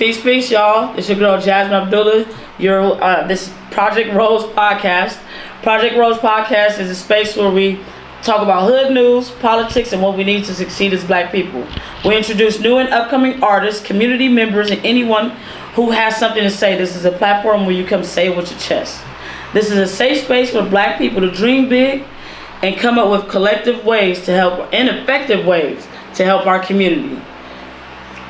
Peace, y'all. It's your girl Jasmine Abdullah. This Project Rose podcast. Project Rose podcast is a space where we talk about hood news, politics, and what we need to succeed as Black people. We introduce new and upcoming artists, community members, and anyone who has something to say. This is a platform where you come say it with your chest. This is a safe space for Black people to dream big and come up with collective ways to help, and effective ways to help our community.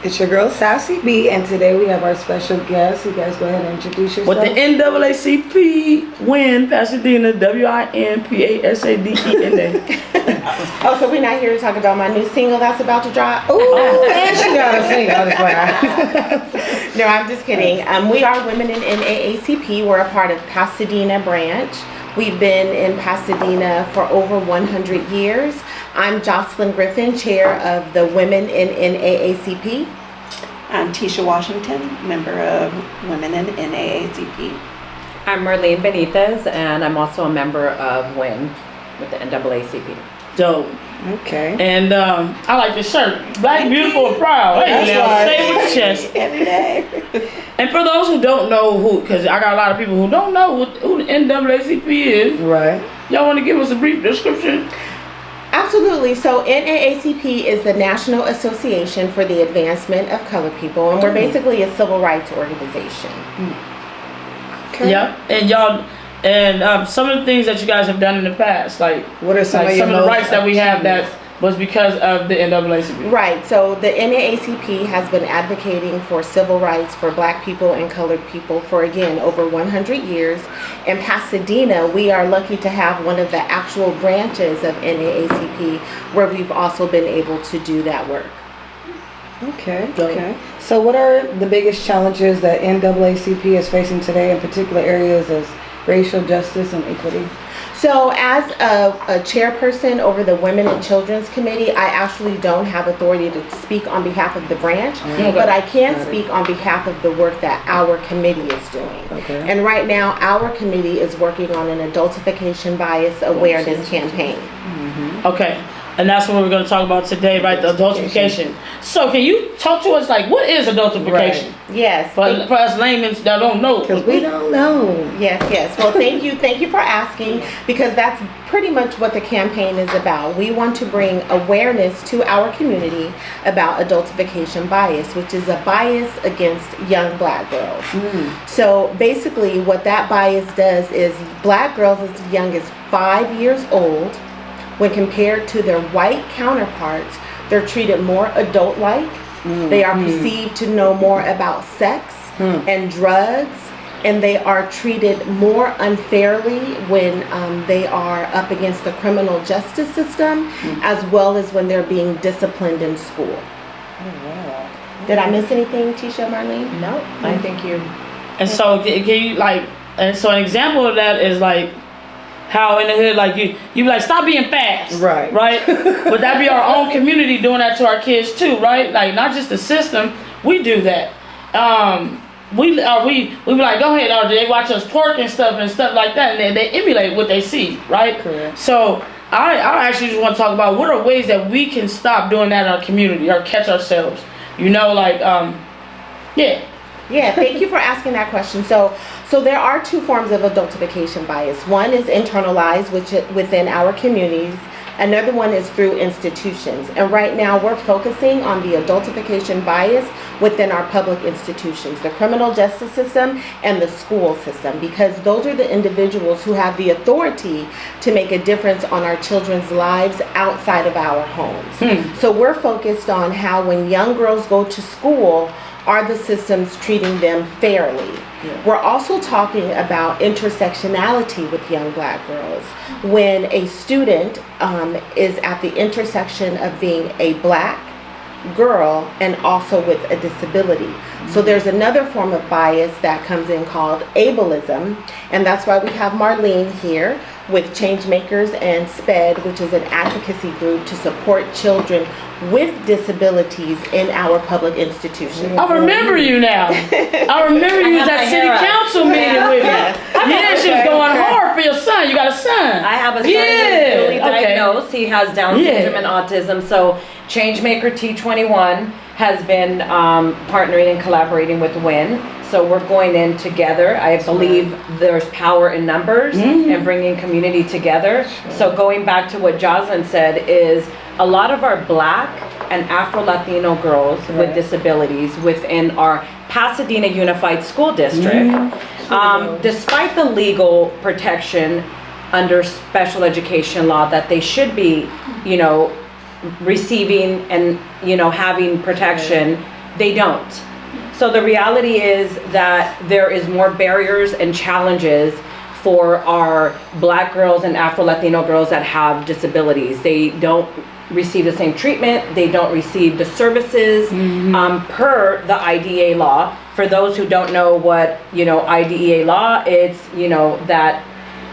It's your girl SassyB, and today we have our special guest. You guys go ahead and introduce yourself. With the NAACP win, Pasadena, WINPASADENA. Oh, so we're not here to talk about my new single that's about to drop? Ooh, and she got a single. No, I'm just kidding. We are Women in NAACP. We're a part of Pasadena branch. We've been in Pasadena for over 100 years. I'm Jocelyn Griffin, chair of the Women in NAACP. I'm Tisha Washington, member of Women in NAACP. I'm Marlene Benitez, and I'm also a member of WIN with the NAACP. Dope. Okay. And I like this shirt. Black, beautiful, and proud. Hey, now, right. say it with your chest. Every day. And for those who don't know because I got a lot of people who don't know who the NAACP is. Right. Y'all want to give us a brief description? Absolutely. So NAACP is the National Association for the Advancement of Colored People, and we're basically a civil rights organization. Okay. Yeah. And y'all, and some of the things that you guys have done in the past, like What are some like of your some of the most rights that we have that was because of the NAACP. Right. So the NAACP has been advocating for civil rights for Black people and colored people for, again, over 100 years. In Pasadena, we are lucky to have one of the actual branches of NAACP where we've also been able to do that work. Okay. Okay. So what are the biggest challenges that NAACP is facing today in particular areas as racial justice and equity? So as a chairperson over the Women and Children's Committee, I actually don't have authority to speak on behalf of the branch, but I can speak on behalf of the work that our committee is doing. Okay. And right now, our committee is working on an adultification bias awareness campaign. Okay. And that's what we're going to talk about today, right? The adultification. So can you talk to us, like, what is adultification? Yes. For us laymen that don't know. Because we don't know. Yes. Well, thank you for asking, because that's pretty much what the campaign is about. We want to bring awareness to our community about adultification bias, which is a bias against young Black girls. So basically what that bias does is Black girls as young as 5 years old, when compared to their white counterparts, they're treated more adult-like. They are perceived to know more about sex and drugs, and they are treated more unfairly when they are up against the criminal justice system, as well as when they're being disciplined in school. Oh, wow. Did I miss anything, Tisha, Marlene? No, I think you. And so can you and so an example of that is like how in the hood, like you be like, stop being fast. Right. Would that be our own community doing that to our kids too, right? Like not just the system, we do that. We be like, go ahead, they watch us twerk and stuff like that, and they emulate what they see, right? Correct. So I actually just want to talk about what are ways that we can stop doing that in our community or catch ourselves, yeah. Yeah, thank you for asking that question. So there are two forms of adultification bias. One is internalized, which is within our communities. Another one is through institutions. And right now we're focusing on the adultification bias within our public institutions, the criminal justice system and the school system, because those are the individuals who have the authority to make a difference on our children's lives outside of our homes. So we're focused on how when young girls go to school, are the systems treating them fairly? We're also talking about intersectionality with young Black girls. When a student is at the intersection of being a Black girl and also with a disability. So there's another form of bias that comes in called ableism, and that's why we have Marlene here with Changemakers and SPED, which is an advocacy group to support children with disabilities in our public institutions. I remember you now. I remember you was at city council meeting with me. Yeah, she was going hard for your son. You got a son. I have a son who's newly diagnosed. He has Down syndrome and autism. So Changemaker T21 has been partnering and collaborating with WIN. So we're going in together. I believe there's power in numbers and bringing community together. So going back to what Jasmine said is a lot of our Black and Afro-Latino girls with disabilities within our Pasadena Unified School District, despite the legal protection under special education law that they should be, you know, receiving and, you know, having protection, they don't. So the reality is that there is more barriers and challenges for our Black girls and Afro-Latino girls that have disabilities. They don't receive the same treatment, they don't receive the services per the IDEA law. For those who don't know what, you know, IDEA law, it's, you know, that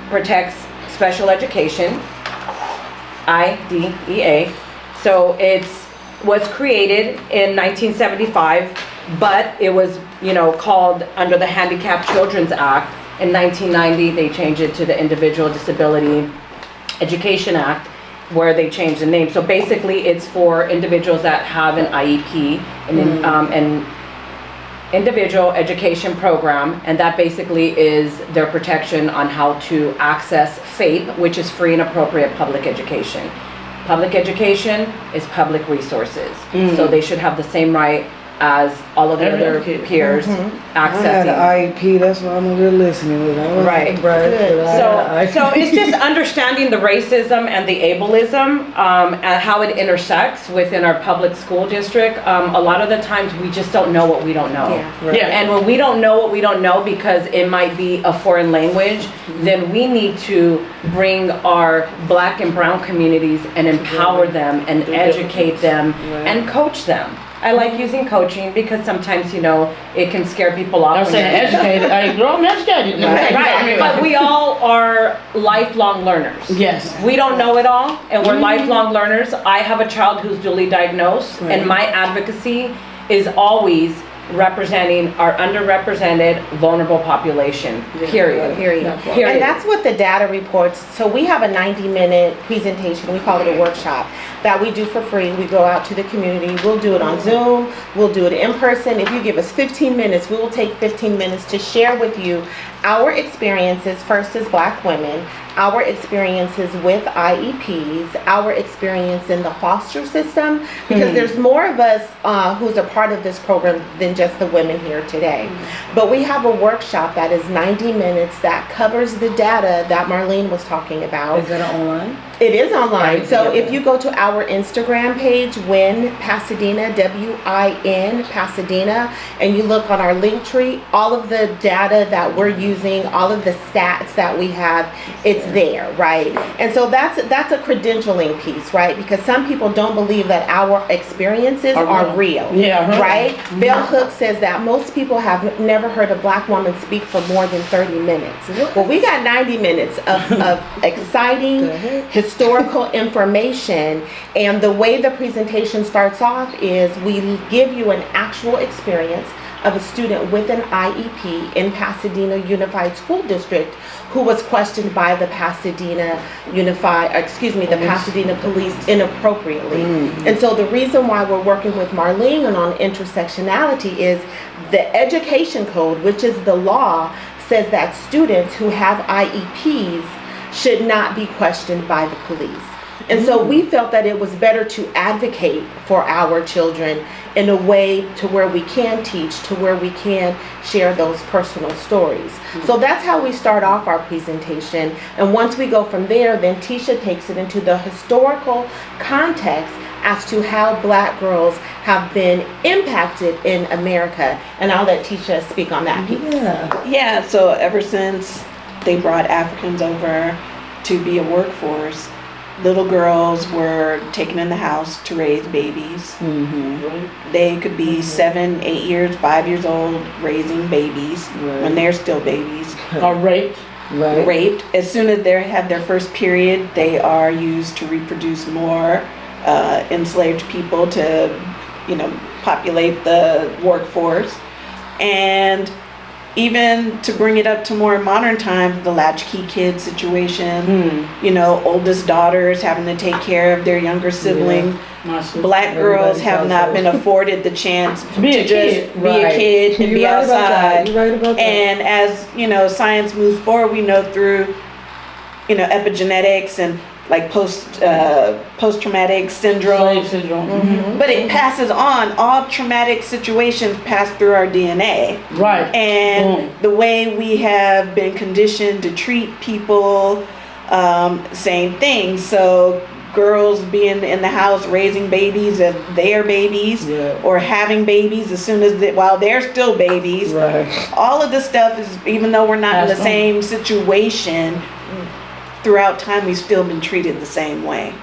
protects special education, IDEA. So it's was created in 1975, but it was, you know, called under the Handicapped Children's Act. In 1990, they changed it to the Individual Disability Education Act, where they changed the name. So basically, it's for individuals that have an IEP, an individual education program, and that basically is their protection on how to access FAPE, which is free and appropriate public education. Public education is public resources, so they should have the same right as all of the other peers accessing. I had an IEP, that's why I'm over here listening with it. Right. So it's just understanding the racism and the ableism and how it intersects within our public school district. A lot of the times we just don't know what we don't know. And when we don't know what we don't know because it might be a foreign language, then we need to bring our Black and brown communities and empower them and educate them and coach them. I like using coaching because sometimes, you know, it can scare people off. I'm saying educated. I grown educated. Right. But we all are lifelong learners. Yes. We don't know it all, and we're lifelong learners. I have a child who's dually diagnosed, and my advocacy is always representing our underrepresented, vulnerable population, period. And that's what the data reports. So we have a 90-minute presentation, we call it a workshop, that we do for free. We go out to the community, we'll do it on Zoom, we'll do it in person. If you give us 15 minutes, we will take 15 minutes to share with you our experiences, first as Black women, our experiences with IEPs, our experience in the foster system, because there's more of us who's a part of this program than just the women here today. But we have a workshop that is 90 minutes that covers the data that Marlene was talking about. Is it online? It is online. So if you go to our Instagram page, WIN Pasadena, WIN Pasadena, and you look on our link tree, all of the data that we're using, all of the stats that we have, it's there, right? And so that's a credentialing piece, right? Because some people don't believe that our experiences are real. Yeah. Right? Bell Hooks says that most people have never heard a Black woman speak for more than 30 minutes. Well, we got 90 minutes of exciting historical information, and the way the presentation starts off is we give you an actual experience of a student with an IEP in Pasadena Unified School District who was questioned by the Pasadena Pasadena police inappropriately. And so the reason why we're working with Marlene on intersectionality is the education code, which is the law, says that students who have IEPs should not be questioned by the police. And so we felt that it was better to advocate for our children in a way to where we can teach, to where we can share those personal stories. So that's how we start off our presentation. And once we go from there, then Tisha takes it into the historical context as to how Black girls have been impacted in America. And I'll let Tisha speak on that piece. Yeah, so ever since they brought Africans over to be a workforce, little girls were taken in the house to raise babies. They could be 7, 8 years, 5 years old, raising babies when they're still babies. Or raped. Raped. As soon as they have their first period, they are used to reproduce more enslaved people to, you know, populate the workforce. And even to bring it up to more modern times, the latchkey kid situation, you know, oldest daughters having to take care of their younger siblings. Black girls have not been afforded the chance to be a just kid. be a kid and be outside. You're right about that. And as, you know, science moves forward, we know through, you know, epigenetics and like post-traumatic syndrome. Slave syndrome. But it passes on. All traumatic situations pass through our DNA. Right. And the way we have been conditioned to treat people, same thing. So girls being in the house raising babies as their babies, or having babies as soon as while they're still babies. Right. All of this stuff is, even though we're not in the same situation, throughout time we've still been treated the same way.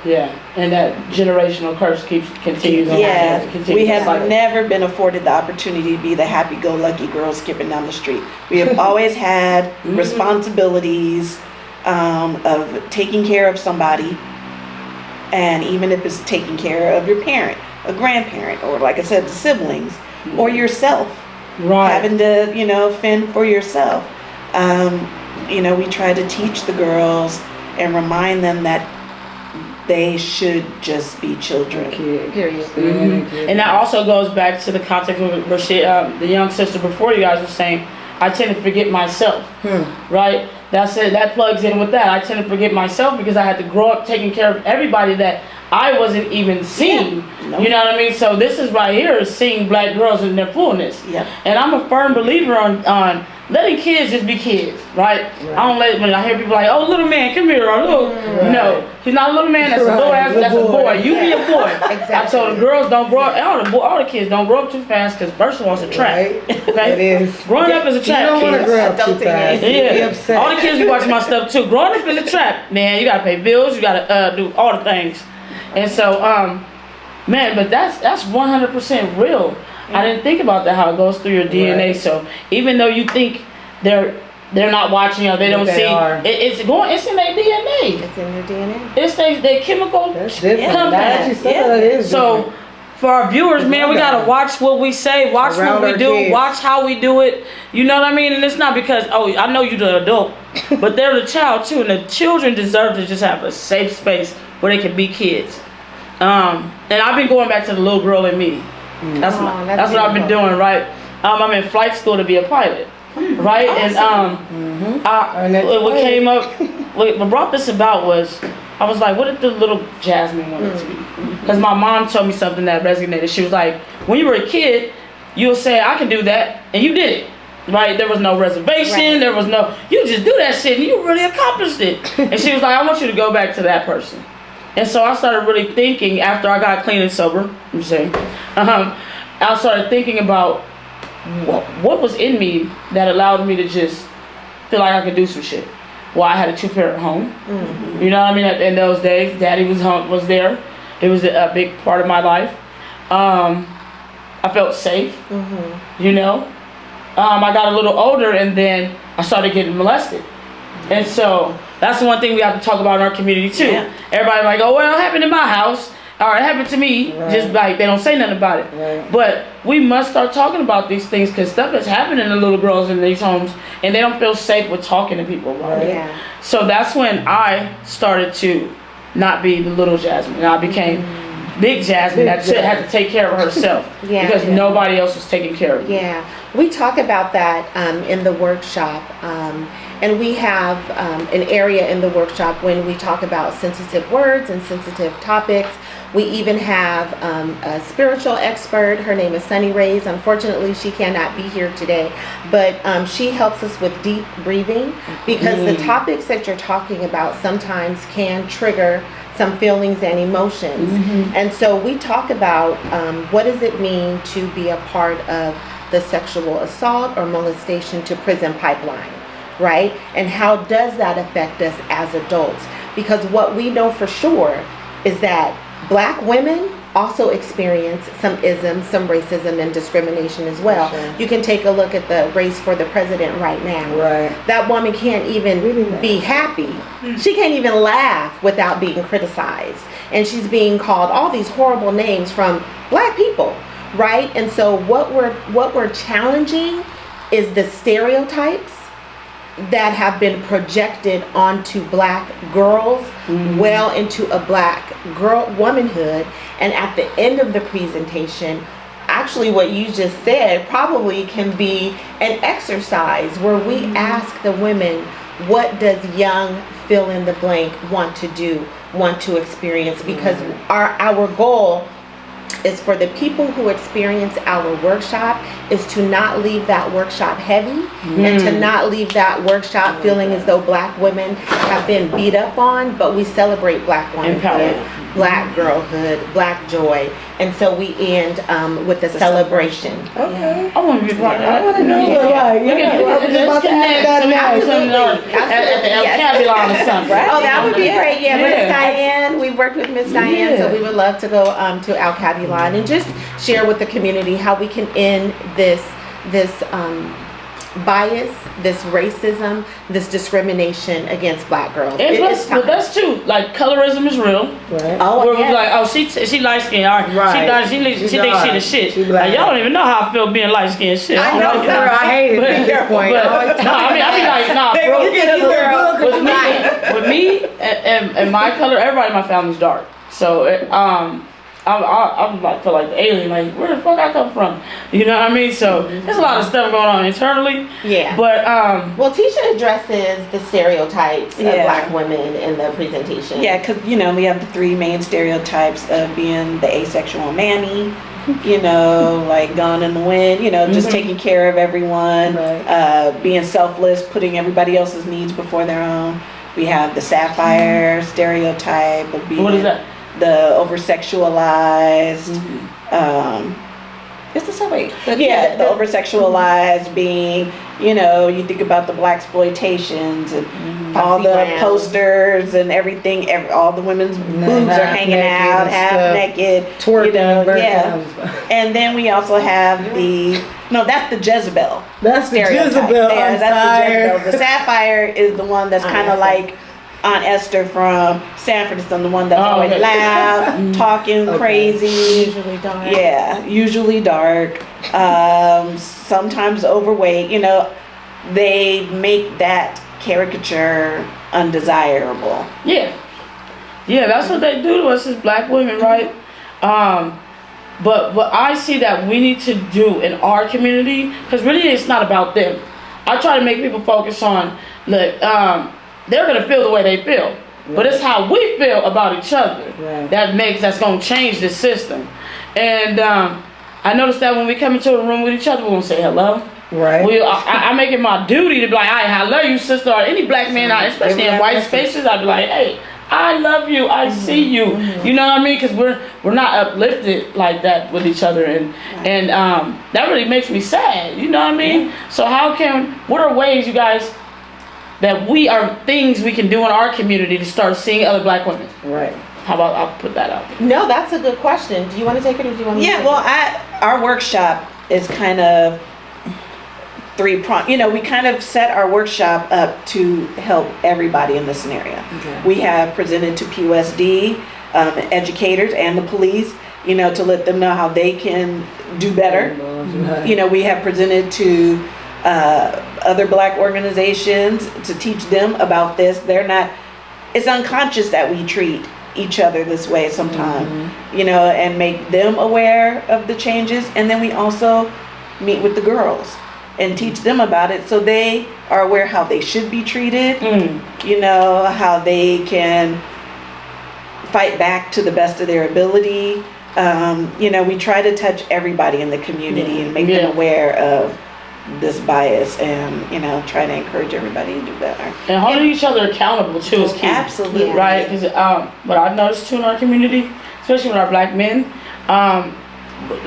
Yeah, and that generational curse continues on. Yeah, we have like never been afforded the opportunity to be the happy-go-lucky girl skipping down the street. We have always had responsibilities of taking care of somebody, and even if it's taking care of your parent, a grandparent, or like I said, the siblings, or yourself, having to, you know, fend for yourself. You know, we try to teach the girls and remind them that they should just be children. Period. And that also goes back to the context of Rashid, the young sister before you guys were saying, I tend to forget myself, right? That's it. That plugs in with that. I tend to forget myself because I had to grow up taking care of everybody that I wasn't even seeing. You know what I mean? So this is right here is seeing black girls in their fullness. And I'm a firm believer on letting kids just be kids, right? I don't let, when I hear people like, oh, little man, come here, or little, no, he's not a little man, that's a little ass, that's a boy. You be a boy. I told the girls don't grow up, all the kids don't grow up too fast, because first of all, it's a trap. Okay? It is. Growing up is a trap, You don't want to kids. grow up too fast. You'll be upset. All the kids be watching my stuff too. Growing up is a trap, man. You gotta pay bills, you gotta do all the things. And so, man, but that's 100% real. I didn't think about that, how it goes through your DNA. So even though you think they're not watching or they don't see, it's in their DNA. It's in their DNA. It's their chemical. That's different. Compound. That is So different. for our viewers, man, we gotta watch what we say, watch Around what we our do, kids. watch how we do it. You know what I mean? And it's not because, oh, I know you're the adult, but they're the child too, and the children deserve to just have a safe space where they can be kids. And I've been going back to the little girl in me. That's what I've been doing, right? I'm in flight school to be a pilot, right? Awesome. And what came up, what brought this about was, I was like, what if the little Jasmine wanted to be? Because my mom told me something that resonated. She was like, when you were a kid, you'll say, I can do that, and you did it. Right? There was no reservation, there was no, you just do that shit, and you really accomplished it. And she was like, I want you to go back to that person. And so I started really thinking, after I got clean and sober, I'm saying, I started thinking about what was in me that allowed me to just feel like I could do some shit. Well, I had a 2-parent home. You know what I mean? In those days, Daddy was there. It was a big part of my life. I felt safe, you know? I got a little older and then I started getting molested. And so that's the one thing we have to talk about in our community too. Everybody like, oh, well, it happened in my house. Or it happened to me. Just like, they don't say nothing about it. But we must start talking about these things because stuff is happening to little girls in these homes and they don't feel safe with talking to people about it. So that's when I started to not be the little Jasmine. I became Big Jasmine that had to take care of herself because nobody else was taking care of her. We talk about that in the workshop. And we have an area in the workshop when we talk about sensitive words and sensitive topics. We even have a spiritual expert. Her name is Sunny Rays. Unfortunately, she cannot be here today, but she helps us with deep breathing because the topics that you're talking about sometimes can trigger some feelings and emotions. And so we talk about what does it mean to be a part of the sexual assault or molestation to prison pipeline, right? And how does that affect us as adults? Because what we know for sure is that Black women also experience some isms, some racism and discrimination as well. You can take a look at the race for the president right now. That woman can't even be happy. She can't even laugh without being criticized. And she's being called all these horrible names from Black people, right? And so what we're challenging is the stereotypes that have been projected onto black girls well into a black girl womanhood. And at the end of the presentation, actually what you just said probably can be an exercise where we ask the women, what does young fill in the blank want to do, want to experience? Because our goal is for the people who experience our workshop is to not leave that workshop heavy and to not leave that workshop feeling as though black women have been beat up on, but we celebrate black womanhood, black girlhood, black joy. And so we end with a celebration. Okay. I want to be part of that. I want to know what, like, Look at let's connect so we have something at the El Cabulon or something. Right. Oh, that would be great. Yeah, Miss Yeah. Diane. We've worked with Miss Diane, so we would love to go to Al Cabulon and just share with the community how we can end this bias, this racism, this discrimination against black girls. And It plus, is time. but that's true. Like colorism is real. Right. Oh, Where we yeah. be like, oh, she light skinned. All right. Right. She thinks she dark. the shit. She black. Like, y'all don't even know how I feel being light skinned. Shit. I know, don't girl, I hate it at this point. But, no, I mean, I be like, nah, They bro. gonna get us a book. With me and my color, everybody in my family's dark. So I'm like feel like the alien. Like, where the fuck I come from? You know what I mean? So there's a lot of stuff going on internally. Yeah. But Well, Tisha addresses the stereotypes of Yeah. black women in the presentation. Yeah, because, you know, we have the three main stereotypes of being the asexual mammy, you know, like gone in the wind, you know, just taking care of everyone, Right. being selfless, putting everybody else's needs before their own. We have the sapphire stereotype of being what is that? the over-sexualized, it's the subway. Yeah, the over-sexualized being, you know, you think about the black exploitations and all the Brown. posters and everything, all the women's boobs are half hanging naked out, and half stuff. naked, Twerking, you know, burnt yeah. down. And then we also have that's the Jezebel That's the stereotype. Jezebel. Yeah, I'm that's the tired. Jezebel. The sapphire is the one that's kind of like Aunt Esther from Sanford. It's the one that's always okay. loud, talking crazy. Usually dark. Yeah, usually dark. Sometimes overweight. You know, they make that caricature undesirable. Yeah, that's what they do to us as black women, right? But what I see that we need to do in our community, because really it's not about them. I try to make people focus on, look, they're gonna feel the way they feel, but it's how we feel about each other Right. that's gonna change the system. And I noticed that when we come into a room with each other, we gonna say hello. Right. I make it my duty to be like, I love you, sister, or any black man, especially in white spaces, I'd be like, hey, I love you, I see you. You know what I mean? Because we're not uplifted like that with each other, and that really makes me sad. You know what I mean? So what are ways, you guys, that things we can do in our community to start seeing other black women? Right. How about I'll put that out there. No, that's a good question. Do you want to take it or do you want me to Yeah, take well, it? our workshop is kind of three-pronged. You know, we kind of set our workshop up to help everybody in this scenario. Okay. We have presented to PUSD, educators, and the police, you know, to let them know how they can do better. You know, we have presented to other black organizations to teach them about this. It's unconscious that we treat each other this way sometimes, you know, and make them aware of the changes. And then we also meet with the girls and teach them about it so they are aware how they should be treated, you know, how they can fight back to the best of their ability. You know, we try to touch everybody in the community and make them aware of this bias, and, you know, try to encourage everybody to do better. And holding each other accountable too is key. Absolutely. Right? Because what I've noticed too in our community, especially with our black men,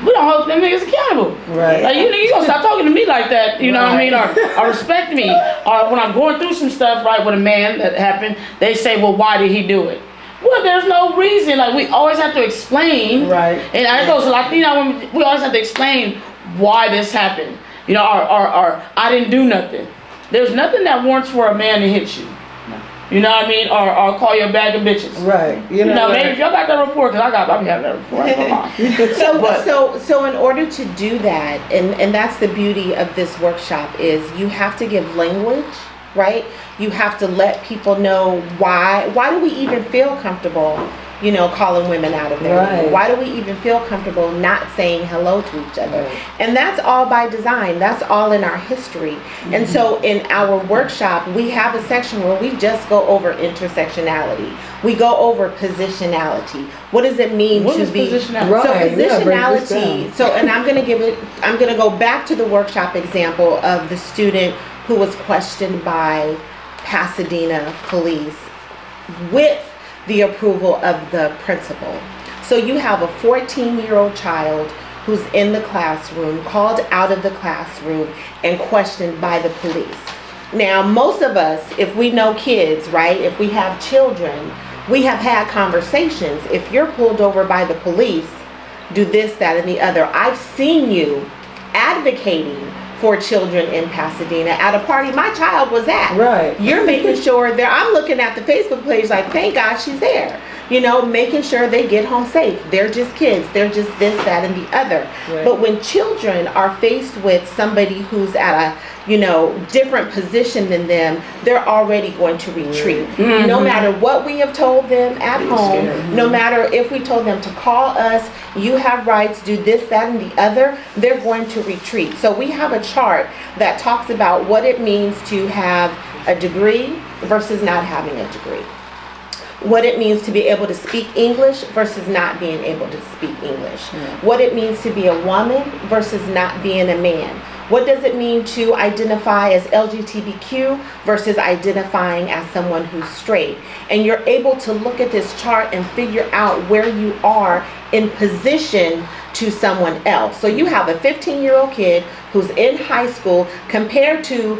we don't hold them niggas accountable. Right. Like, you gonna stop talking to me like that, you know what I mean? Or respect me. Or when I'm going through some stuff, right, with a man that happened, they say, well, why did he do it? Well, there's no reason. Like, we always have to explain. Right. And that goes to Latino women, we always have to explain why this happened. You know, or I didn't do nothing. There's nothing that warrants for a man to hit you. You know what I mean? Or call you a bag of bitches. Right. You know, maybe if y'all got that report, because I'll be having that report. I ain't gonna lie. So in order to do that, and that's the beauty of this workshop, is you have to give language, right? You have to let people know why do we even feel comfortable, you know, calling women out of their name? Why do we even feel comfortable not saying hello to each other? And that's all by design. That's all in our history. And so in our workshop, we have a section where we just go over intersectionality. We go over positionality. What does it mean to be positionality? So positionality. So, and I'm going to go back to the workshop example of the student who was questioned by Pasadena police with the approval of the principal. So you have a 14-year-old child who's in the classroom, called out of the classroom and questioned by the police. Now, most of us, if we know kids, right, if we have children, we have had conversations. If you're pulled over by the police, do this, that, and the other. I've seen you advocating for children in Pasadena at a party my child was at. Right. You're making sure I'm looking at the Facebook page like, thank God she's there. You know, making sure they get home safe. They're just kids. They're just this, that, and the other. Right. But when children are faced with somebody who's at a, you know, different position than them, they're already going to retreat. Mm-hmm. No matter what we have told them at home, no matter if we told them to call us, you have rights, do this, that, and the other, they're going to retreat. So we have a chart that talks about what it means to have a degree versus not having a degree. What it means to be able to speak English versus not being able to speak English. What it means to be a woman versus not being a man. What does it mean to identify as LGBTQ versus identifying as someone who's straight? And you're able to look at this chart and figure out where you are in position to someone else. So you have a 15-year-old kid who's in high school compared to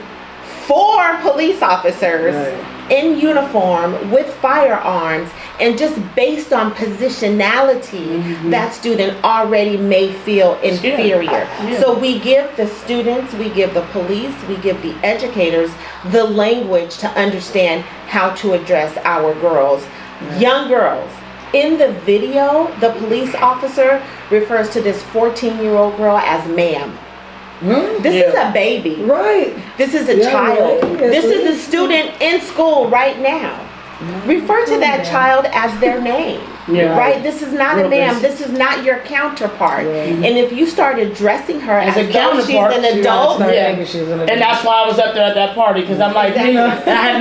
4 police officers in uniform with firearms, and just based on positionality, that student already may feel inferior. So we give the students, we give the police, we give the educators the language to understand how to address our girls, young girls. In the video, the police officer refers to this 14-year-old girl as ma'am. This is a baby. Right. This is a child. This is a student in school right now. Refer to that child as their name. Right? This is not a ma'am. This is not your counterpart. And if you start addressing her as a counterpart, she's an adult. And that's why I was up there at that party, because I'm like, and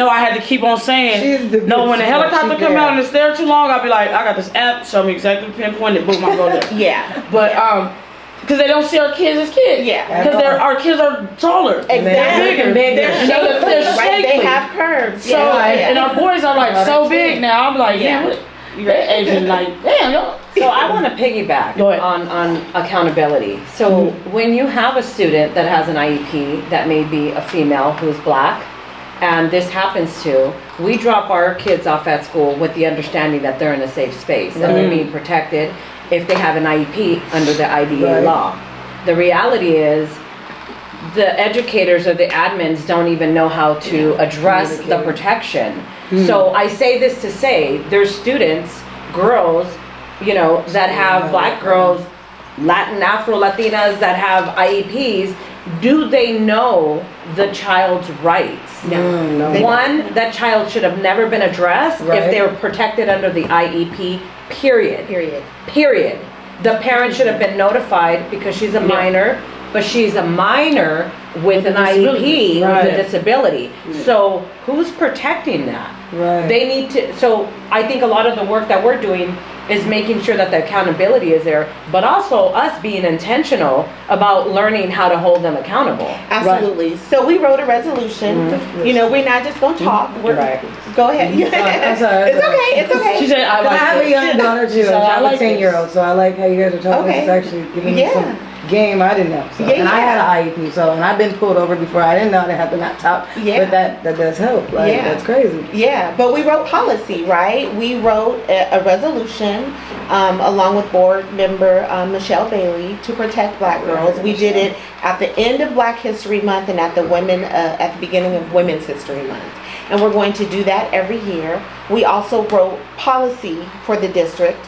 I had to keep on saying, no, when the helicopter come out and it's there too long, I'll be like, I got this app, show me exactly pinpointed, boom, I go there. But because they don't see our kids as kids. Because our kids are taller. Exactly. They're bigger. They're shapely. They're Right? They shapely. have curves. So, and our boys are like so big now. I'm like, you're aging like, damn, yo. So I want to piggyback on accountability. So when you have a student that has an IEP that may be a female who's black, and this happens to, we drop our kids off at school with the understanding that they're in a safe space and they're being protected if they have an IEP under the IDEA law. The reality is the educators or the admins don't even know how to address the protection. So I say this to say there's students, girls, you know, that have black girls, Latin, Afro-Latinas that have IEPs. Do they know the child's rights? No. One, that child should have never been addressed if they were protected under the IEP, period. The parent should have been notified because she's a minor, but she's a minor with an IEP with a disability. So who's protecting that? They need to, so I think a lot of the work that we're doing is making sure that the accountability is there, but also us being intentional about learning how to hold them accountable. Absolutely. So we wrote a resolution. You know, we're not just going to talk. We're, Go ahead. It's okay. She said, I have a young daughter too. I have a 10-year-old, so I like how you guys are talking. It's actually giving me some game I didn't know. So, Yeah, and I yeah. had an IEP, so and I've been pulled over before. I didn't know they had to not talk. Yeah. But that does help. Like Yeah. that's crazy. Yeah, but we wrote policy, right? We wrote a resolution along with board member Michelle Bailey to protect Black girls. We did it at the end of Black History Month and at the beginning of Women's History Month. And we're going to do that every year. We also wrote policy for the district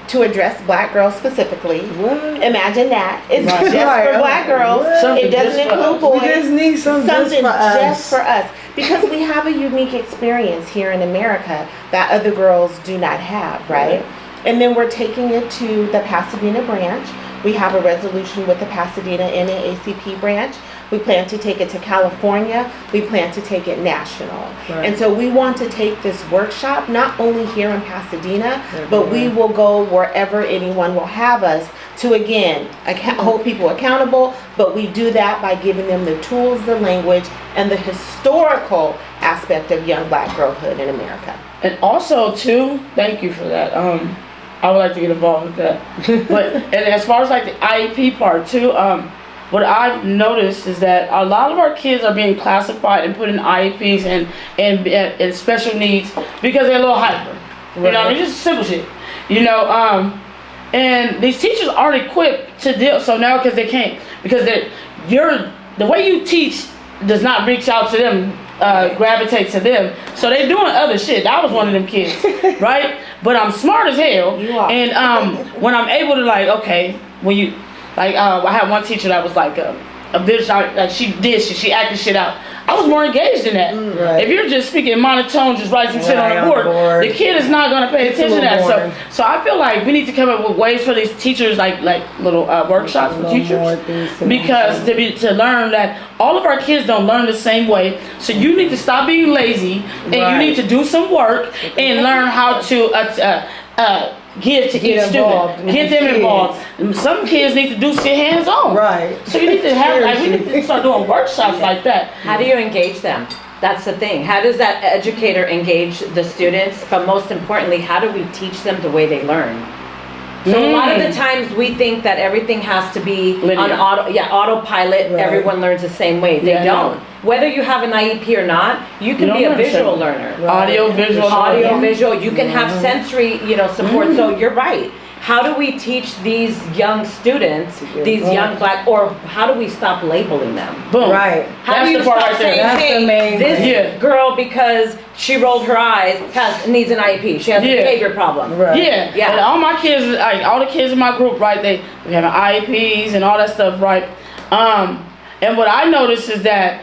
to address Black girls specifically. What? Imagine that. It's Right. just Right. for Black girls. Something It doesn't just for include us. boys. We just need something Just for us. Because we have a unique experience here in America that other girls do not have, right? And then we're taking it to the Pasadena branch. We have a resolution with the Pasadena NAACP branch. We plan to take it to California. We plan to take it national. Right. And so we want to take this workshop not only here in Pasadena, but we will go wherever anyone will have us to, again, hold people accountable. But we do that by giving them the tools, the language, and the historical aspect of young Black girlhood in America. And also too, thank you for that. I would like to get involved with that. But and as far as like the IEP part too, what I've noticed is that a lot of our kids are being classified and put in IEPs and special needs because they're a little hyper. You know, I mean, just simple shit. You know, and these teachers aren't equipped to deal. So now because they can't, because the way you teach does not reach out to them, gravitate to them. So they doing other shit. I was one of them kids, right? But I'm smart as hell. You are. And when I'm able to like, okay, when you like, I had one teacher that was like a bitch. Like she acted shit out. I was more engaged in that. Right. If you're just speaking monotone, just write some shit on Right, the on the board, board. the kid is not gonna pay It's a attention to little that. boring. So I feel like we need to come up with ways for these teachers, like little workshops for Little more teachers, things to because learn. to learn that all of our kids don't learn the same way. So you need to stop being lazy, and you Right. need to do some work and learn how to give to each involved student, with get the them kids. involved. Some kids need to do shit hands on. Right. So you need to have like we need to start doing workshops like that. How do you engage them? That's the thing. How does that educator engage the students? But most importantly, how do we teach them the way they learn? So a lot of the times we think that everything has to be Linear. on autopilot. Right. Everyone learns the same way. They Yeah, don't. no. Whether you have an IEP or not, you can You be don't a learn visual the same. learner. Right. Audio, visual, Audio, visual. You can have sensory, support. So you're right. How do we teach these young students, these young Black, or how do we stop labeling them? Boom. Right. How That's do you the part stop right there. saying, That's the hey, main this thing. Yeah. girl, because she rolled her eyes, needs an IEP. She has a Yeah. behavior problem. Right. Yeah, Yeah. And all my kids, like all the kids in my group, right? They have IEPs and all that stuff, right? And what I notice is that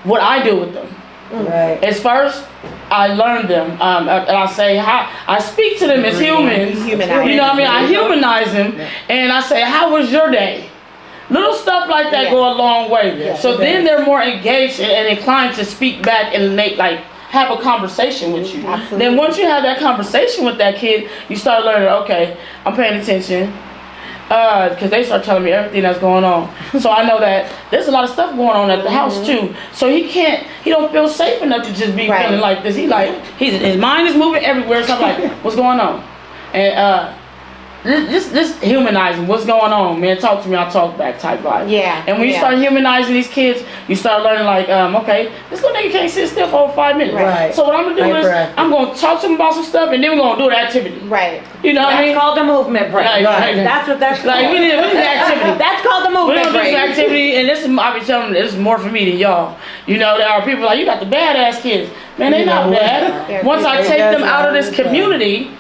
what I do with them Right. is first I learn them, and I say how I speak to them as humans. Humanize. You know what I mean? I humanize them, and I say, "How was your day?" Little stuff like that go a long way. Yeah. So then they're more engaged and inclined to speak back and make have a conversation with you. Absolutely. Then once you have that conversation with that kid, you start learning. Okay, I'm paying attention. Because they start telling me everything that's going on. So I know that there's a lot of stuff going on at the house too. So he don't feel safe enough to just be Right. feeling like this. His mind is moving everywhere. So I'm like, what's going on? And just humanizing what's going on, man. Talk to me, I'll talk back type vibe. Yeah, And when you yeah. start humanizing these kids, you start learning like, okay, this little nigga can't sit still for over 5 minutes. Right. So what I'm gonna do is Hyperactive. I'm gonna talk to him about some stuff, and then we're gonna do the activity. Right. You know what I That's mean? called a movement break. Right. That's what that's called. Like we need the activity. That's called a We're movement gonna do some break. activity, and this is I be telling them this is more for me than y'all. You know, there are people like you got the badass kids. Man, they not bad. They're Once I good. take them That's out of this all good. community,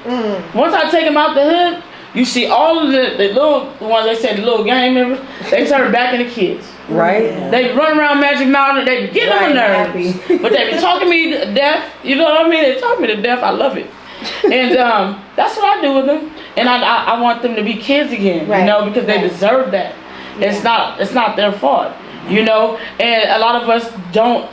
once I take them out the hood, you see all of the little ones. They said the little gang members. They turn back into kids. Right. They run around Magic Mountain. They be getting on my Right, nerves, happy. but they be talking me to death. You know what I mean? They talk me to death. I love it. And that's what I do with them. And I want them to be kids again. Right. You know, because they Right. deserve that. It's not their fault. You know, and a lot of us don't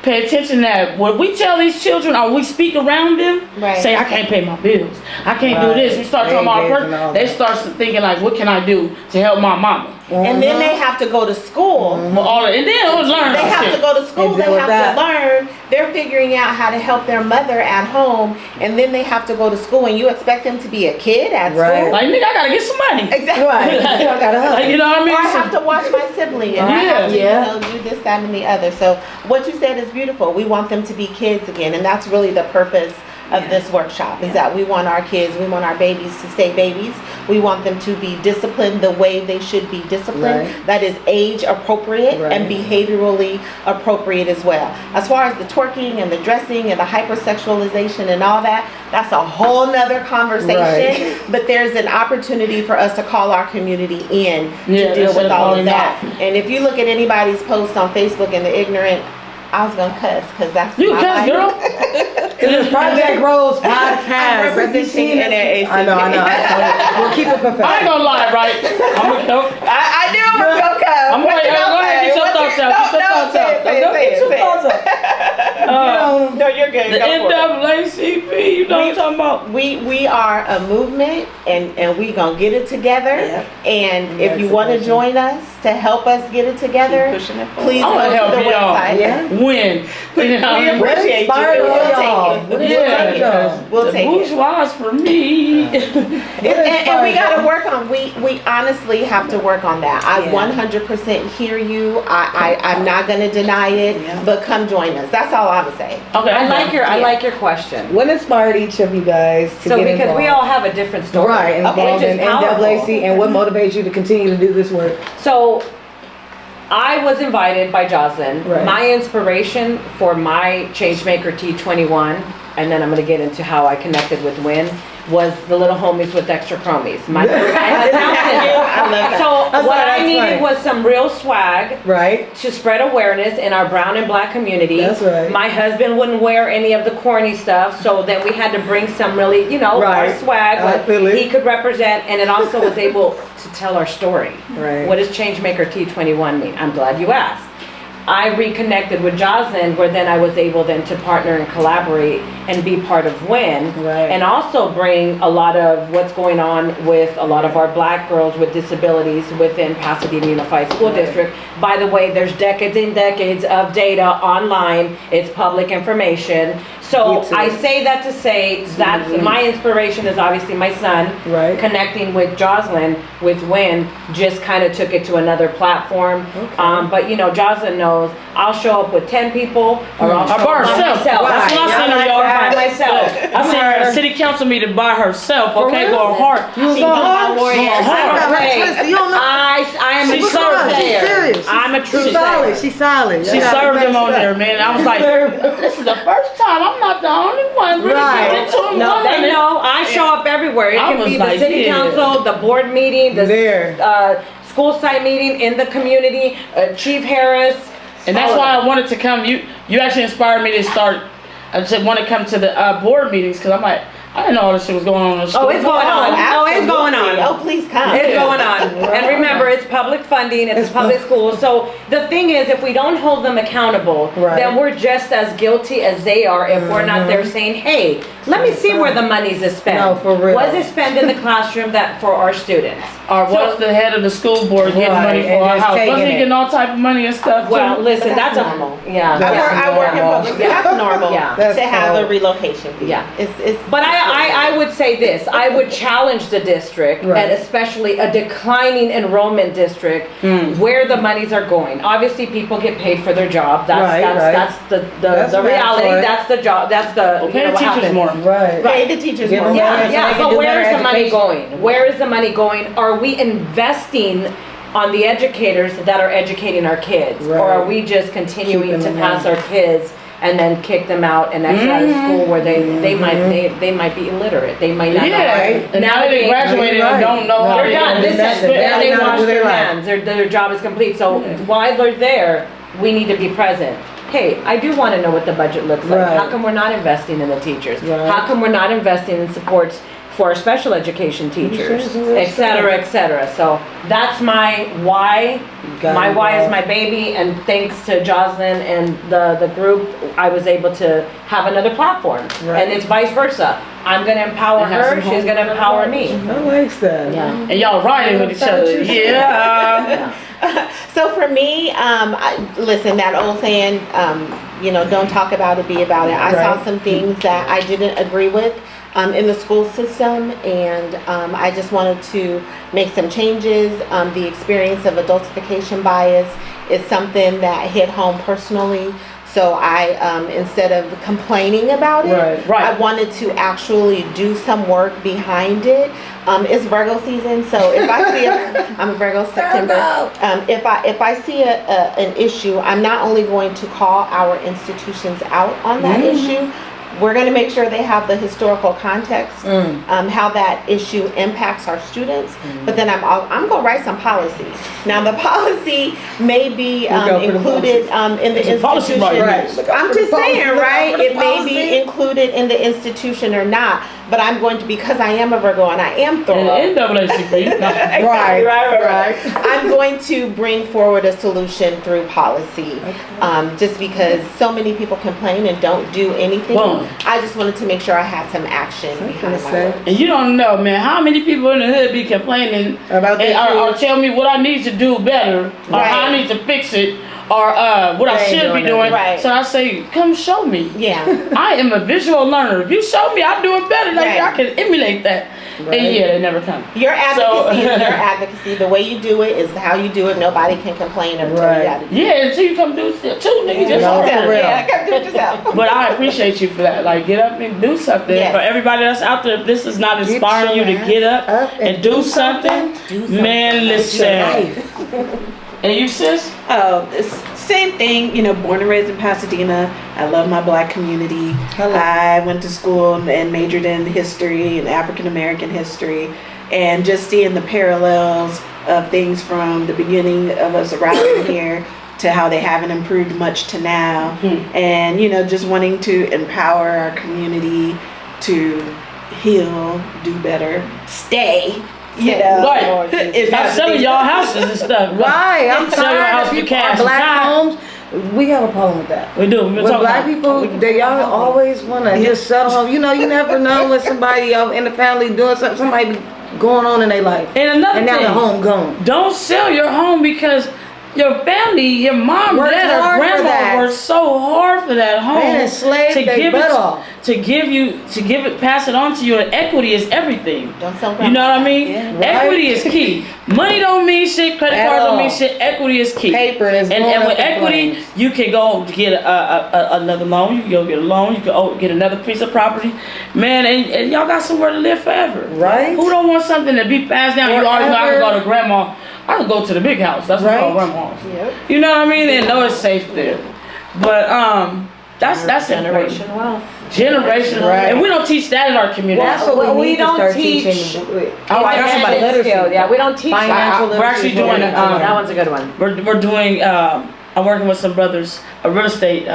pay attention to that. When we tell these children or we speak around them, Right. say, I can't pay my bills. I can't do Right. this. We start They talking about engage our in all person. They that. start thinking like, what can I do to help my mama? And then they have to go to school. Well, and then I was learning They some have have to go to school, And they deal with have that. to learn. They're figuring out how to help their mother at home, and then they have to go to school, and you expect them to be a kid at Right. school? Like, nigga, I gotta get some money. Exactly. Right. You don't gotta Like, hustle. you know what I mean? Or I have to watch my sibling, and I have to, do this, that, and the other. So what you said is beautiful. We want them to be kids again, and that's really the purpose of this workshop, is that we want our kids, we want our babies to stay babies. We want them to be disciplined the way they should be disciplined. Right. That is age appropriate Right. and behaviorally appropriate as well. As far as the twerking and the dressing and the hypersexualization and all that, that's a whole nother conversation. Right. But there's an opportunity for us to call our community in Yeah, to deal instead with of all of calling that. out. And if you look at anybody's posts on Facebook and the ignorant, I was gonna cuss because that's You my cuss, life. girl. This is Project Rose I'm podcast. representing NAACP. I know. We'll keep it I ain't professional. gonna lie, right? I'm gonna go. I knew it was gonna come. I'm What like, did I go ahead, say? get your What thoughts did- out. Get your thoughts say out. it, say Go it, get your say it. thoughts out. No, you're good. The Go for it. NAACP, you know what I'm talking about? We are a movement, and we gonna get it together. Yep. And if you want to join us to help us get it together, Keep pushing it forward. please I'm go gonna to help the y'all. website. Yeah. Win. You know what I mean? What Appreciate you. inspired We'll take y'all? it. What Yeah. inspired y'all? We'll The take it. bourgeois for me. And we got to work on. We honestly have to work on that. I Yeah. 100% hear you. I'm not going to deny it. Yeah. But come join us. That's all I'm saying. Okay, I like your Yeah. question. What inspired each of you guys to So get because involved? we all have a different story, Right, involved which in is powerful. NAACP, and what motivates you to continue to do this work? So I was invited by Jocelyn. Right. My inspiration for my Changemaker T21, and then I'm going to get into how I connected with Win, was the little homies with extra chromies. My I had I love that. So That's what right, I that's needed right. was some real swag Right? to spread awareness in our brown and black community. That's right. My husband wouldn't wear any of the corny stuff, so then we had to bring some really, our Right. swag, I what feel it. he could represent, and it also was able to tell our story. Right. What does Changemaker T21 mean? I'm glad you asked. I reconnected with Jasmine, where then I was able then to partner and collaborate and be part of WIN, Right. and also bring a lot of what's going on with a lot of our black girls with disabilities within Pasadena Unified School District. By the way, there's decades and decades of data online. It's public information. So Me too. I say that to say that's my inspiration is obviously my son. Right. Connecting with Jocelyn with WIN just kind of took it to another platform. Okay. But Jocelyn knows I'll show up with 10 people or I'll Or show by up by herself. myself. That's what I Right. seen her, Yeah, y'all. By myself. I seen her at a city council meeting by herself. Okay, real? going hard. You was She's going my hard? warrior. Going hard. Twisted. You don't know. I am She a true served. She's player. serious. I'm a true She's player. solid. She's solid. She Yeah. served them on there, man. I was like, this is the first time. I'm not the only one really Right. getting into them. No, they know I show up everywhere. It I can was be the like, city yeah. council, the board meeting, the There. school site meeting in the community, Chief Harris. And that's why I wanted to come. You actually inspired me to start. I just want to come to the board meetings because I'm like, I didn't know all this shit was going on in the school. Oh, it's going on. Oh, it's going on. Oh, please come. It's going on. And remember, it's public funding, it's a public school. So the thing is, if we don't hold them accountable, Right. then we're just as guilty as they are if we're not there saying, hey, let me see where the money's is spent. No, for real. Was it spent in the classroom that for our students? Or was the head of the school board getting Right, money for and our just house? taking Wasn't he it. getting all type of money and stuff? Well, too? listen, That's that's normal. yeah. I work in public. That's normal Yeah. That's to have normal. a relocation fee. Yeah. It's But I would say this, I would challenge the district, Right. and especially a declining enrollment district, where the monies are going. Obviously, people get paid for their job, Right, right. that's the That's reality, mandatory. that's the job, that's the, Well, pay the what teachers happens. more. Right. pay the teachers Give more. them Yeah, money so yeah, they can but do where better is the money education. going? Where is the money going? Are we investing on the educators that are educating our kids? Or are Right. we just continuing Keeping to them pass in. our kids and then kick them out and exit out of school where they might be illiterate, they might not know. Yeah, Right. and now they Navigate. graduated Right. and don't know how They're to done. This That's is it. then they They wash do their their life. hands. Their job is complete. So while they're there, we need to be present. Hey, I do want to know what the budget looks like. Right. How come we're not investing in the teachers? Right. How come we're not investing in supports for our special education teachers, et cetera, et cetera. So that's my why. Got My it, why is wow. my baby, and thanks to Jocelyn and the group, I was able to have another platform. Right. And it's vice versa. I'm going to empower And have her, some she's going to empower me. I like that. Yeah. And y'all riding with each other. Yeah. So for me, listen, that old saying, don't talk about it, be about it. I saw some things that I didn't agree with in the school system, and I just wanted to make some changes. The experience of adultification bias is something that hit home personally. So I, instead of complaining about it, I wanted to actually do some work behind it. It's Virgo season, so if I see I'm a Virgo September. If I see an issue, I'm not only going to call our institutions out on that issue. We're going to make sure they have the historical context, how that issue impacts our students. But then I'm going to write some policy. Now the policy may be included in the institution. I'm just saying, right? It may be included in the institution or not. But I'm going to, because I am a Virgo and I am thorough. NAACP. Right. I'm going to bring forward a solution through policy. Just because so many people complain and don't do anything. I just wanted to make sure I had some action behind my work. And you don't know, man, how many people in the hood be complaining about or tell me what I need to do better, or how I need to fix it, or what I should be doing. So I say, come show me. Yeah. I am a visual learner. If you show me, I do it better. Like I can emulate that. And they never come. Your advocacy is your advocacy. The way you do it is how you do it. Nobody can complain or tell you how to do it. Yeah, until you come do it too, nigga. Come do it yourself. But I appreciate you for that. Like, get up and do something. For everybody that's out there, if this is not inspiring you to get up and do something, man, listen. And you, sis? Oh, it's same thing. Born and raised in Pasadena. I love my Black community. I went to school and majored in history and African American history, and just seeing the parallels of things from the beginning of us arriving here to how they haven't improved much to now, and just wanting to empower our community to heal, do better, stay. Stop selling y'all houses and stuff. Right, I'm sell your house for cash. Black homes. We have a problem with that. We do. With Black people, y'all always want to just settle home. You never know when somebody in the family doing something, somebody going on in their life. And another now thing, the home gone. Don't sell your home because your family, your mom, dad, or grandma worked so hard for that home. They enslaved their butt off. Pass it on to you, and equity is everything. Don't sell You know what I mean? Yeah, equity is key. Money don't mean shit, credit cards don't mean shit, equity is key. Paper is and with equity, you can go get another loan, you can go get a loan, you can get another piece of property. Man, and y'all got somewhere to live forever. Right. Who don't want something to be passed down? You always know I can go to grandma. I can go to the big house. That's what I call grandma's. Yep. You know what I mean? And know it's safe there. But that's Generation wealth. Generation, and we don't teach that in our community. That's what we don't teach. Financial skill. Yeah, we don't teach that. We're actually doing that one's a good one. We're doing. I'm working with some brothers, a real estate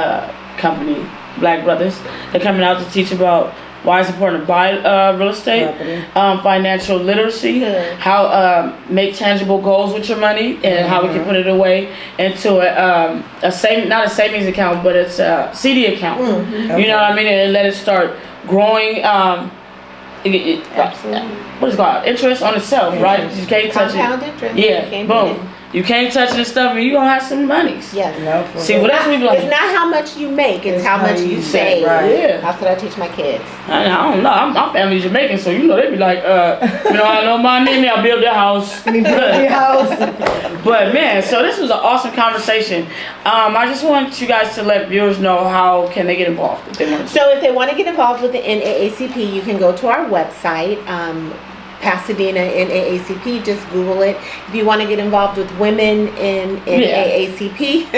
company, Black brothers. They're coming out to teach about why it's important to buy real estate, financial literacy, how make tangible goals with your money, and how we can put it away into not a savings account, but it's a CD account. You know what I mean, and let it start growing. Absolutely. What is it called? Interest on itself, right? You can't touch it. Compound interest. Yeah, boom. You can't touch this stuff, and you gonna have some monies. Yes. See, what else we like? It's not how much you make; it's how much you save. Yeah. That's what I teach my kids. I don't know. My family's Jamaican, so they be like, I know my name. I'll build their house. But man, so this was an awesome conversation. I just want you guys to let viewers know how can they get involved if they want to. So if they want to get involved with the NAACP, you can go to our website. Pasadena NAACP, just Google it. If you want to get involved with women in NAACP,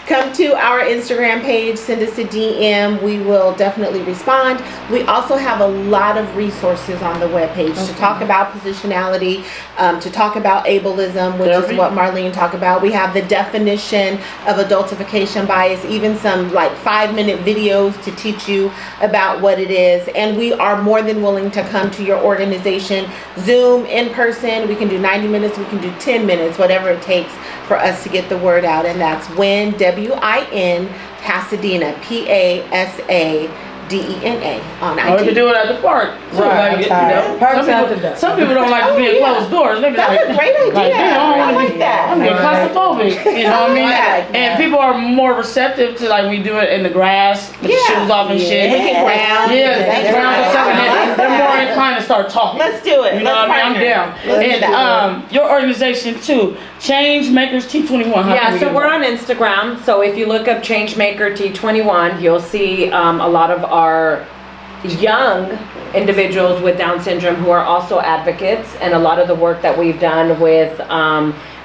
come to our Instagram page, send us a DM. We will definitely respond. We also have a lot of resources on the webpage to talk about positionality, to talk about ableism, which is what Marlene talked about. We have the definition of adultification bias, even some 5-minute videos to teach you about what it is. And we are more than willing to come to your organization, Zoom, in person. We can do 90 minutes, we can do 10 minutes, whatever it takes for us to get the word out. And that's WIN, WIN, Pasadena, PASADENA. DENA on Or you IG. can do it at the park. too. Right, Like, I'm tired. Parks after dark. some people don't like to be in closed doors. They be That's like, a great idea. Like, damn, I I don't like wanna be- that. I'm getting claustrophobic. You know what I mean? Yeah. And people are more receptive to like we do it in the grass with the shoes off and shit. Wicked ground. Yeah, ground or something. They're more inclined to start talking. Let's do it. You know Let's what I mean? I'm partner. down. Let's do that. And your organization too, Change Makers T21. How can Yeah, we so get we're involved? on Instagram. So if you look up Changemaker T21, you'll see a lot of our young individuals with Down syndrome who are also advocates, and a lot of the work that we've done with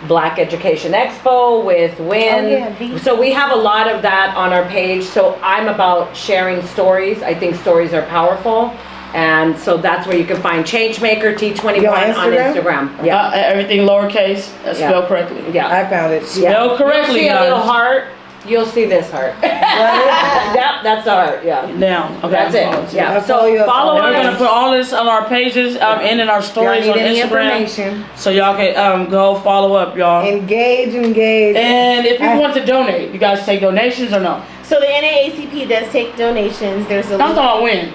Black Education Expo, with WIN. Oh, yeah, V. So we have a lot of that on our page. So I'm about sharing stories. I think stories are powerful. And so that's where you can find Changemaker T21 Your on Instagram? Instagram. Yeah. Everything lowercase, spelled correctly. Yeah. I found it. Spelled You'll correctly, see a little guys. heart. You'll see this heart. Yep, that's the heart. Yeah. Down. Okay. That's it. Yeah. I'll follow you So up follow on And we're gonna us. put all this on our pages and in our stories on Instagram, so y'all can go follow up, y'all. Engage. And if you want to donate, you guys take donations or no? So the NAACP does take donations. There's a I'm talking about when.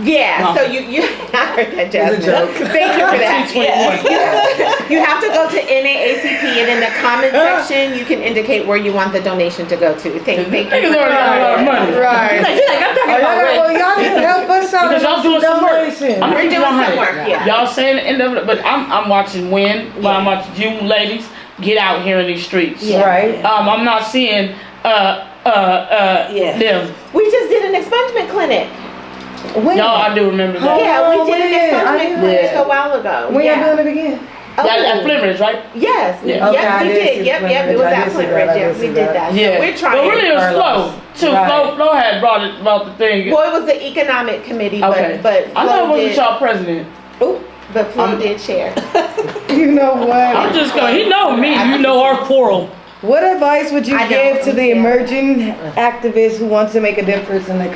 Yeah, No. so you I heard that, Jasmine. It's a joke. Thank you for that. T21. You have to go to NAACP, and in the comment section, you can indicate where you want the donation to go to. Thank you. Niggas already got a lot of money. Right. She's like, I'm talking about Well, rich. y'all need to help us out. Because y'all doing some work. Donation. I'm We're keep doing it 100. some work, yeah. Y'all saying the end of it, but I'm watching Win, while I'm watching you ladies get out here in these streets. Yeah. Right. I'm not seeing them. We just did an expungement clinic. When? Y'all, I do remember that. Yeah, we did when? an expungement I clinic didn't- a while ago. When yeah. y'all doing it again? At Flinders, right? Yes. Yeah. Okay, I Yep, we did did. see Yep, Flinders. it was I at did see Flinders. that. I Yeah, did we see did that. that. Yeah. So we're trying. But really, it was Carlos. Flo. Too. Right. Flo had brought the thing. Well, it was the economic committee, Okay. but I thought it Flo wasn't did. y'all president. But Flo did share. You know what? I'm just going. He know me. You know our quarrel. What advice would you I give don't to the understand. emerging activists who want to make a difference in their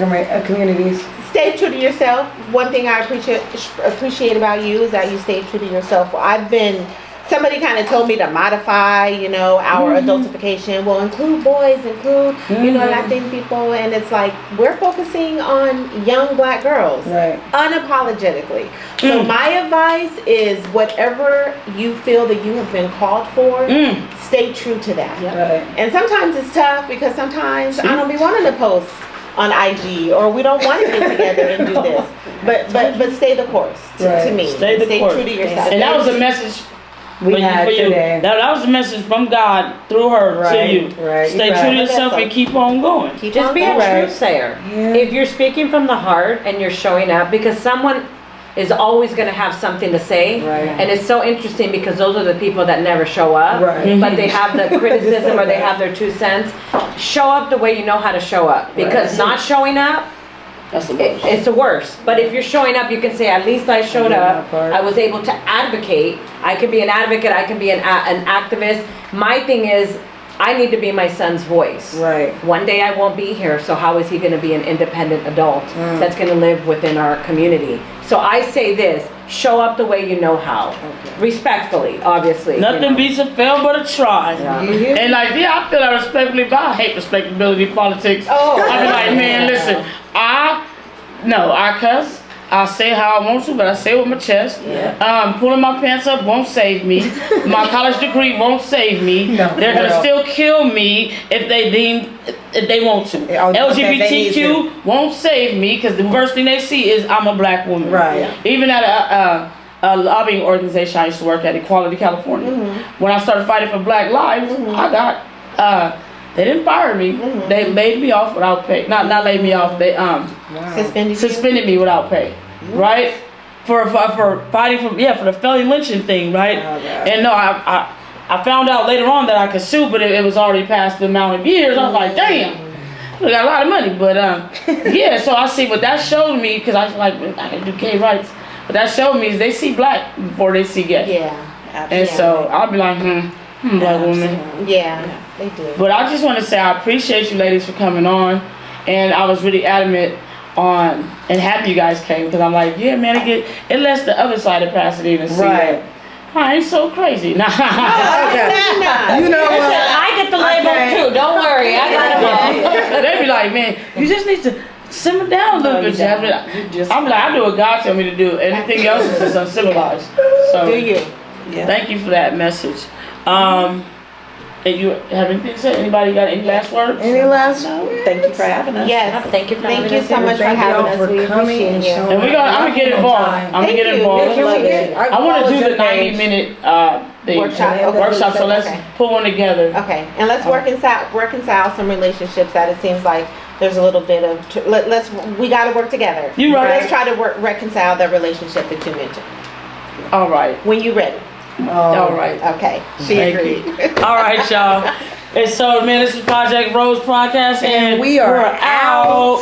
communities? Stay true to yourself. One thing I appreciate about you is that you stay true to yourself. Somebody kind of told me to modify, our adultification. Well, include boys, include, Latin people. And it's like, we're focusing on young Black girls. Right. Unapologetically. So my advice is whatever you feel that you have been called for, stay true to that. Right. And sometimes it's tough because sometimes I don't be wanting to post on IG, or we don't want to get together and do this. But stay the course to me. Stay the course. True to yourself. And that was a message We had for you. today. That was a message from God through her Right, to you. right, Stay you're true to right. yourself and keep on going. Keep Just on be a going. Right. truth sayer. Yeah. If you're speaking from the heart and you're showing up, because someone is always going to have something to say. Right. And it's so interesting because those are the people that never show up. Right. But they have the criticism or they have their 2 cents. Show up the way you know how to show up. Because not showing up, That's the worst. it's the worst. But if you're showing up, you can say, at least I showed Yeah, up. that part. I was able to advocate. I can be an advocate. I can be an activist. My thing is, I need to be my son's voice. Right. One day I won't be here, so how is he going to be an independent adult that's going to live within our community? So I say this, show up the way you know how. Respectfully, obviously. Nothing beats a fail but a try. Yeah. You hear? And like, yeah, I feel that respectfully, but I hate respectability politics. Oh. I be like, man, listen, I cuss. I say how I want to, but I say it with my chest. Pulling my pants up won't save me. My college degree won't save me. No, They're gonna no. still kill me if they want to. Oh, okay, they need LGBTQ won't save me because the first thing they see is I'm a Black woman. Right. Even at a lobbying organization I used to work at, Equality California. When I started fighting for Black lives, I got they didn't fire me. They laid me off without pay. Not laid me off. They suspended me without pay. Right? For fighting for the felony lynching thing, right? Oh, God. And no, I found out later on that I could sue, but it was already past the amount of years. I was like, damn. I got a lot of money, but yeah. So I see what that showed me, because I was like, I can do gay rights. But that showed me is they see Black before they see gay. Yeah. And so I'll be like, Black woman. Yeah, they do. But I just want to say I appreciate you ladies for coming on, and I was really adamant on and happy you guys came, because I'm like, yeah, man, it lets the other side of Pasadena see Right. that I ain't so crazy. Nah. Okay. You know Listen, what? I get the labels Okay. too. Don't worry. I got them all. They be like, man, you just need to simmer down a little bit, Jasmine. I'm like, I do what God tell me to do. Anything else is just uncivilized. So Do you? Yeah. thank you for that message. And you have anything to say? Anybody got any last words? Any last? Thank you for having us. Yes. Thank you for Thank having you us so here. much for Thank having y'all us. for We coming appreciate and you. showing And I'm gonna get involved. I'm gonna Thank get you. involved. Yeah, can we get- I want to do the 90-minute thing. Workshop, okay. Workshop. So let's Okay. put one together. Okay, and let's reconcile some relationships that it seems like there's a little bit of. We got to work together. You right. Let's try to reconcile the relationship that you mentioned. All right. When you ready? All right. Okay, she Thank agreed. you. All right, y'all. And so, man, this is Project Rose Podcast, and we are we're out.